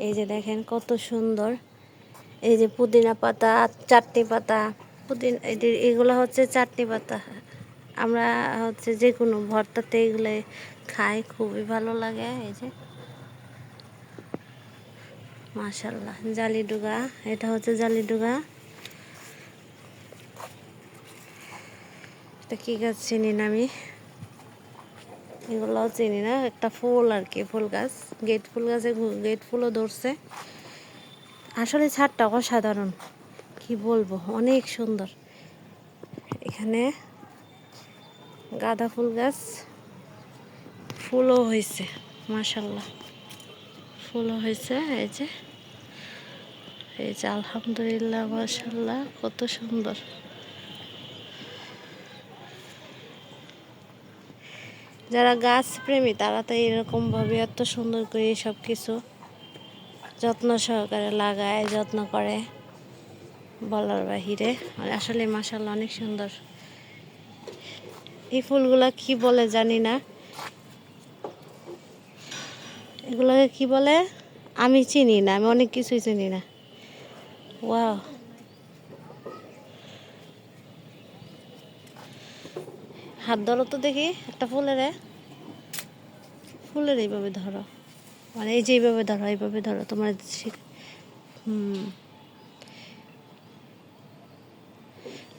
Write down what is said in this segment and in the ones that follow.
এই যে দেখেন কত সুন্দর, এই যে পুদিনা পাতা, চাটনি পাতা, এগুলো হচ্ছে চাটনি পাতা। আমরা হচ্ছে যে কোনো ভর্তাতে এগুলো খাই, খুবই ভালো লাগে। এই যে মাশাআল্লাহ, জালিডুগা, এটা হচ্ছে জালিডুগা। এটা কি গাছ চিনি না আমি, এগুলোও চিনি না। একটা ফুল আর কি, ফুল গাছ, গেট ফুল গাছে গেট ফুলও ধরছে। আসলে ছাদটা অসাধারণ, কি বলবো, অনেক সুন্দর। এখানে গাঁদা ফুল গাছ, ফুলও হয়েছে মাশাআল্লাহ, ফুলও হয়েছে। এই যে আলহামদুলিল্লাহ মাশাআল্লাহ, কত সুন্দর। যারা গাছ প্রেমী তারা তো এরকমভাবে এত সুন্দর করে সব কিছু যত্ন সহকারে লাগায়, যত্ন করে, বলার বাহিরে। আসলে মাশাআল্লাহ অনেক সুন্দর। এই ফুলগুলা কি বলে জানি না, এগুলোকে কি বলে আমি চিনি না, আমি অনেক কিছুই চিনি না। ওয়াও, হাত ধরো তো দেখি একটা ফুলের এইভাবে ধরো, মানে এই যে এইভাবে ধরো, এইভাবে ধরো তোমার।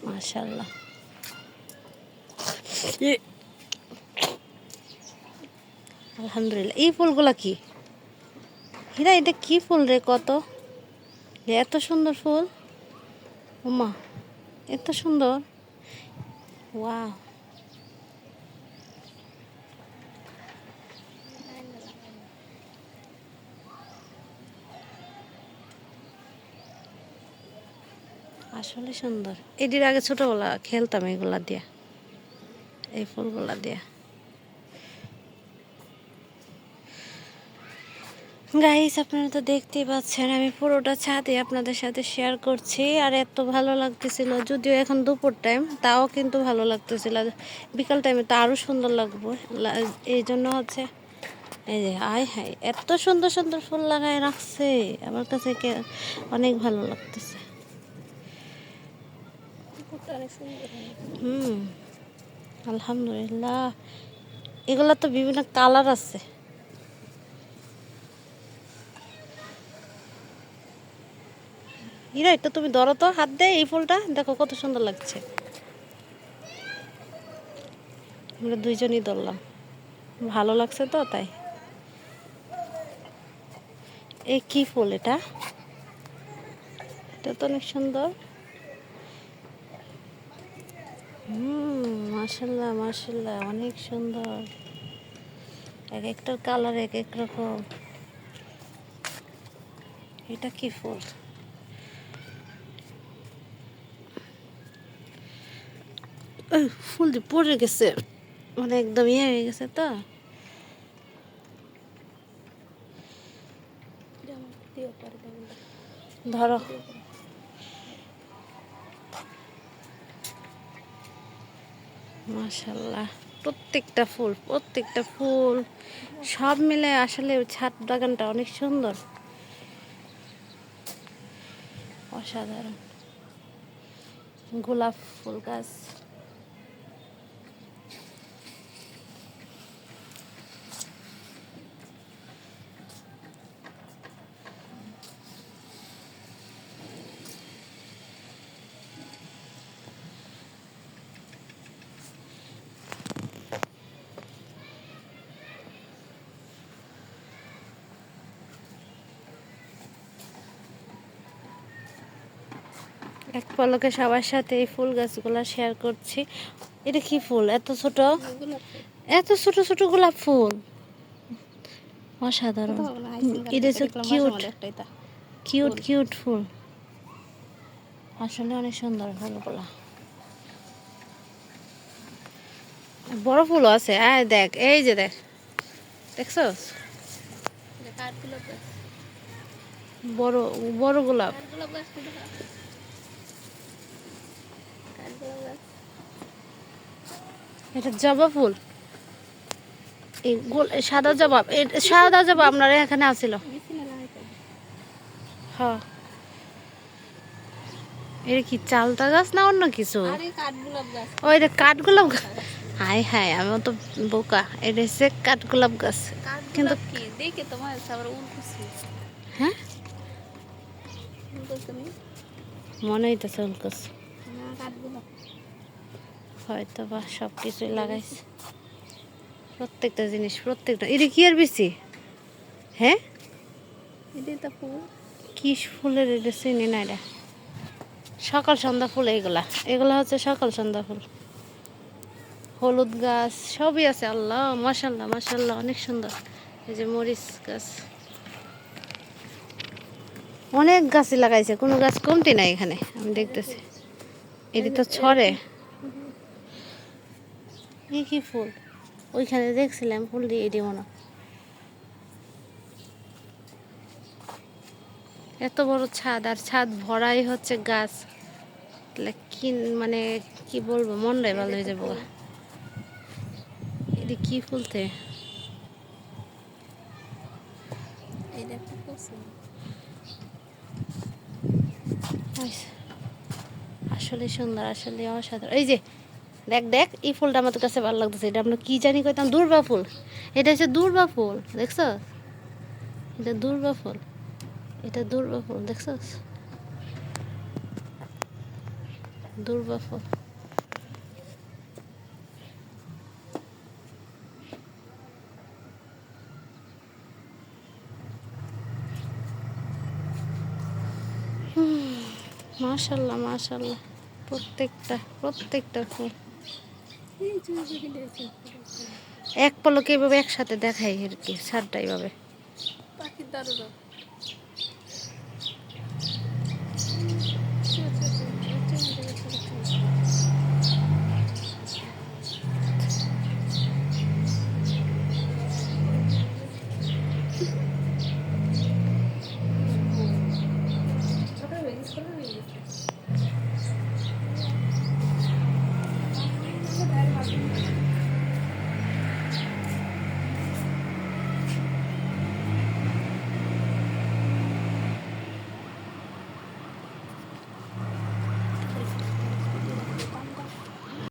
মাশাআল্লাহ, আলহামদুলিল্লাহ। এই ফুলগুলা কি হীরা, এটা কি ফুল রে, কত এত সুন্দর ফুল, ওমা এত সুন্দর, ওয়াও। আসলে সুন্দর। এটির আগে ছোটবেলা খেলতাম এগুলা দিয়া, এই ফুলগুলা দিয়া। গাইস, আপনারা তো দেখতেই পাচ্ছেন আমি পুরোটা ছাদে আপনাদের সাথে শেয়ার করছি। আর এত ভালো লাগতেছিল, যদিও এখন দুপুর টাইম, তাও কিন্তু ভালো লাগতেছিল। বিকাল টাইমে তো আরও সুন্দর লাগবে, এই জন্য হচ্ছে এই যে আয় হায় এত সুন্দর সুন্দর ফুল লাগায় রাখছে, আমার কাছে অনেক ভালো লাগতেছে। আলহামদুলিল্লাহ। এগুলা তো বিভিন্ন কালার আছে। হীরা, একটু তুমি ধরো তো, হাত দে এই ফুলটা, দেখো কত সুন্দর লাগছে। আমরা দুইজনই ধরলাম, ভালো লাগছে তো তাই। এই কি ফুল এটা, এটা তো অনেক সুন্দর। মাশাআল্লাহ মাশাআল্লাহ, অনেক সুন্দর। এক একটার কালার এক এক রকম। এটা কি ফুল, ফুল যে পড়ে গেছে, মানে একদম ইয়ে হয়ে গেছে তো। ধরো, মাশাআল্লাহ, প্রত্যেকটা ফুল সব মিলে আসলে ছাদ বাগানটা অনেক সুন্দর, অসাধারণ। গোলাপ ফুল গাছ, এক পলকে সবার সাথে এই ফুল গাছগুলো শেয়ার করছি। এটা কি ফুল, এত ছোট, এত ছোট ছোট গোলাপ ফুল, অসাধারণ। এটা হচ্ছে কিউট কিউট কিউট ফুল, আসলে অনেক সুন্দর ফুলগুলা। বড় ফুলও আছে, আয় দেখ, এই যে দেখ, দেখছো বড় বড় গোলাপ। এটা জবা ফুল, এই সাদা জবা, সাদা জবা আপনার এখানে আছিল, হ্যাঁ, এটা কি চালতা গাছ না অন্য কিছু? আরে কাঠগোলাপ গাছ। ও এটা কাঠগোলাপ গাছ। হাই হাই, আমি তো বোকা। এটা হচ্ছে কাঠগোলাপ গাছ। কিন্তু কাঠগোলাপ কি দেখে তোমার আবার উল্কুছি। হ্যাঁ, উল্কুছি নি? মনে হইতেছে উল্কস। না কাঠগোলাপ। হয়তো বা সব কিছুই লাগাইছে, প্রত্যেকটা জিনিস, প্রত্যেকটা। এটা কি আর বেশি? হ্যাঁ, এটাই তো ফুল। কি ফুলের এটা চিনি না। এটা সকাল সন্ধ্যা ফুল। এগুলা এগুলা হচ্ছে সকাল সন্ধ্যা ফুল। হলুদ গাছ সবই আছে। আল্লাহ, মাশাল্লাহ মাশাল্লাহ, অনেক সুন্দর। এই যে মরিচ গাছ, অনেক গাছই লাগাইছে, কোনো গাছ কমতি নাই এখানে আমি দেখতেছি। এটি তো ছড়ে। এই কি ফুল? ওইখানে দেখছিলাম ফুল দিয়ে, এটি মনে হয়। এত বড় ছাদ, আর ছাদ ভরাই হচ্ছে গাছ। তাহলে কি মানে কি বলবো, মনটাই ভালো হয়ে যাবো। এটি কি ফুলতে? এটা খুব পছন্দ। আসলে সুন্দর, আসলে অসাধারণ। এই যে দেখ দেখ, এই ফুলটা আমার কাছে ভালো লাগতেছে। এটা আমরা কি জানি কইতাম, দুর্বা ফুল। এটা হচ্ছে দুর্বা ফুল, দেখছ? এটা দুর্বা ফুল, এটা দুর্বা ফুল, দেখছ? দুর্বা ফুল। মাশাল্লাহ মাশাল্লাহ, প্রত্যেকটা প্রত্যেকটা ফুল এই যে যেখানে আছে এক পলকে এভাবে একসাথে দেখাই আর কি, ছাদটা এইভাবে। পাখির দারুণ।